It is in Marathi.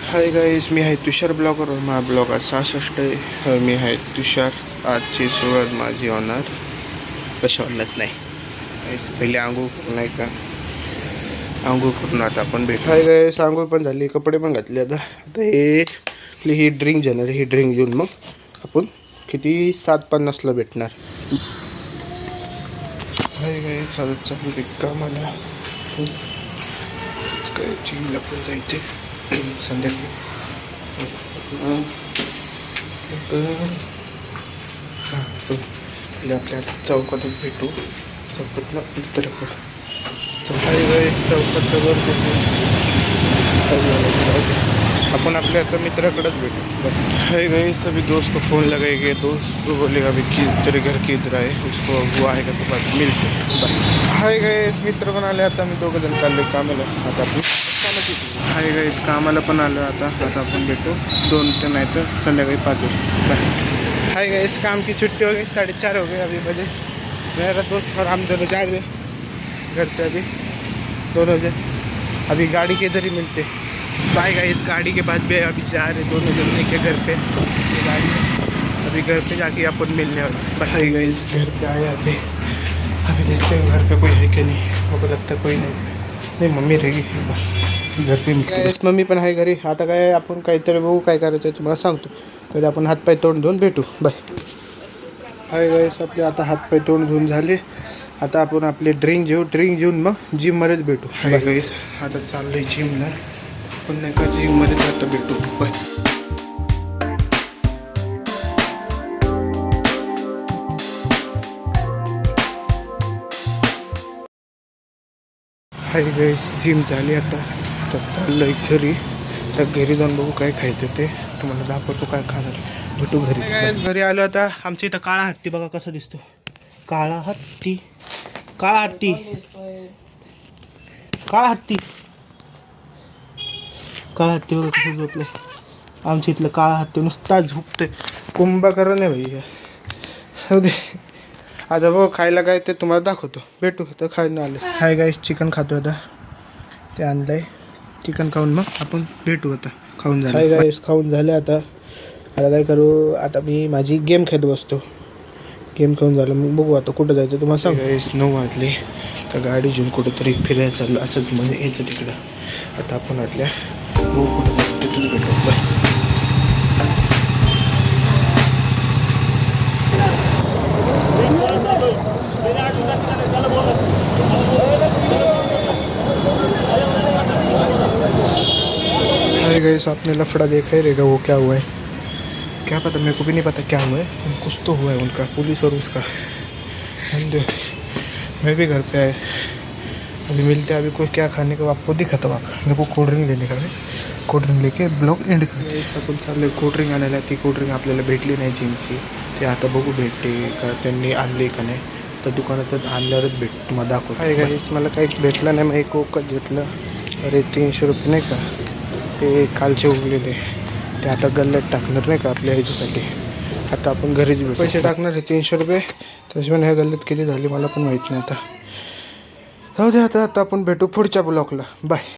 हाय गाईस, मी आहे तुषार ब्लॉगर और माझा ब्लॉग आज 66 आहे. मी आहे तुषार. आजची सुरुवात माझी होणार कशावरच नाही गाईस. पहिले आंघोळ करून नाही का, आंघोळ करून आता आपण भेटू. हाय गाईस, आंघोळ पण झाली, कपडे पण घातले. आता आता ही ड्रिंक घेणार. ही ड्रिंक घेऊन मग आपण किती 7:50ला भेटणार. हाय गाईस, चालत चालू रिक्का मला काय जिमला पण जायचे संध्याकाळी. आपल्या चौकातच भेटू. चौकातला मित्राकडं चौकात अपन अपने मित्राकड़च भेटू. हाय गाइस, सभी दोस्त को फ़ोन लगाएंगे. दोस्त को बोलेगा अभी कि तेरे घर के इधर आए, उसको वो आएगा तो बाद मिलते. हाय गाइस, मित्र पण आले. आता मी दोघं जण चालले कामाला. आता आपण हाय गाइस, कामाला पण आलो. आता आपण भेटू 2 ते नहीं तो संध्याकाळी 5 बजे. हाय गाइस, काम की छुट्टी हो गई, 4:30 हो गए अभी बजे. मेरा दोस्त और हम दोनों जा रहे घर पे. अभी दोनों जन अभी गाड़ी के इधर ही मिलते. बाय गाइस, गाड़ी के बाद भी अभी जा रहे दोनों जन लेके घर पे. गाड़ी अभी घर पे जाके अपन मिलने वाले. बाय गाइस, घर पे आए. अभी देखते हैं घर पे कोई है कि नहीं. मुझे लगता है कोई नहीं. मम्मी रहेगी घर पे. गाइस, मम्मी पण आहे घरी. आता काय आपण काहीतरी बघू काय करायचं तुम्हाला सांगतो. पहिले आपण हातपाय तोंड धुवून भेटू. बाय. हाय गाइस, आपले आता हातपाय तोंड धुवून झाले. आता आपण आपले ड्रिंक घेऊन मग जिममध्येच भेटू. हाय गाइस, आता चाललोय जिमला. पण नाही का जिममध्ये आता भेटू. बाय. हाय गाइस, जिम झाली. आता चाललोय घरी. तर घरी जाऊन बघू काय खायचं ते तुम्हाला दाखवतो. काय खाणार भेटू घरी. घरी आलो. आता आमच्या इथं काळा हत्ती बघा कसा दिसतो. काळा हत्ती बघा कसं झोपले. आमच्या इथलं काळा हत्ती नुसता झोपते. कुंभकर्ण आहे भाई. हो दे. आता बघ खायला काय ते तुम्हाला दाखवतो. भेटू तर खायला आले. हाय गाईस, चिकन खातो. आता ते आणलंय. चिकन खाऊन मग आपण भेटू. आता खाऊन झालं. हाय गाईस, खाऊन झाले. आता काय करू. आता मी माझी गेम खेळत बसतो. गेम खेळून झालं मग बघू आता कुठं जायचं तुम्हाला सांग. गाईस, 9 वाजले. तर गाडी घेऊन कुठंतरी फिरायला चाललं. असंच म्हणजे यायचं तिकडं. आता आपण आतल्या बघू कुठं जायचं तिथून भेटू. हाय गाइस, आपने लफड़ा देखा ही रहेगा. वो क्या हुआ है क्या पता, मेरे को भी नहीं पता क्या हुआ है. कुछ तो हुआ है उनका, पुलिस और उसका. मैं भी घर पे आए. अभी मिलते हैं. अभी कोई क्या खाने को आपको दिखाता हूँ. मेरे को कोल्ड ड्रिंक लेने का है. कोल्ड ड्रिंक लेके ब्लॉग एंड करते. आपण चालले कोल्ड ड्रिंक आणायला. ती कोल्ड ड्रिंक आपल्याला भेटली नाही जिमची. ते आता बघू भेटते का, त्यांनी आणली का नाही. तर दुकानात आणल्यावरच भेट तुम्हाला दाखवतो. हाय गाईस, मला काहीच भेटलं नाही. मग एक कोकच घेतलं. अरे 300 रुपये नाही का, ते कालचे उरलेले ते आता गल्ल्यात टाकणार नाही का आपल्या ह्याच्यासाठी. आता आपण घरीच पैसे टाकणार आहे 300 रुपये. त्याशिवाय ह्या गल्ल्यात किती झाली मला पण माहीत नाही. आता जाऊ दे. आता आपण भेटू पुढच्या ब्लॉगला. बाय.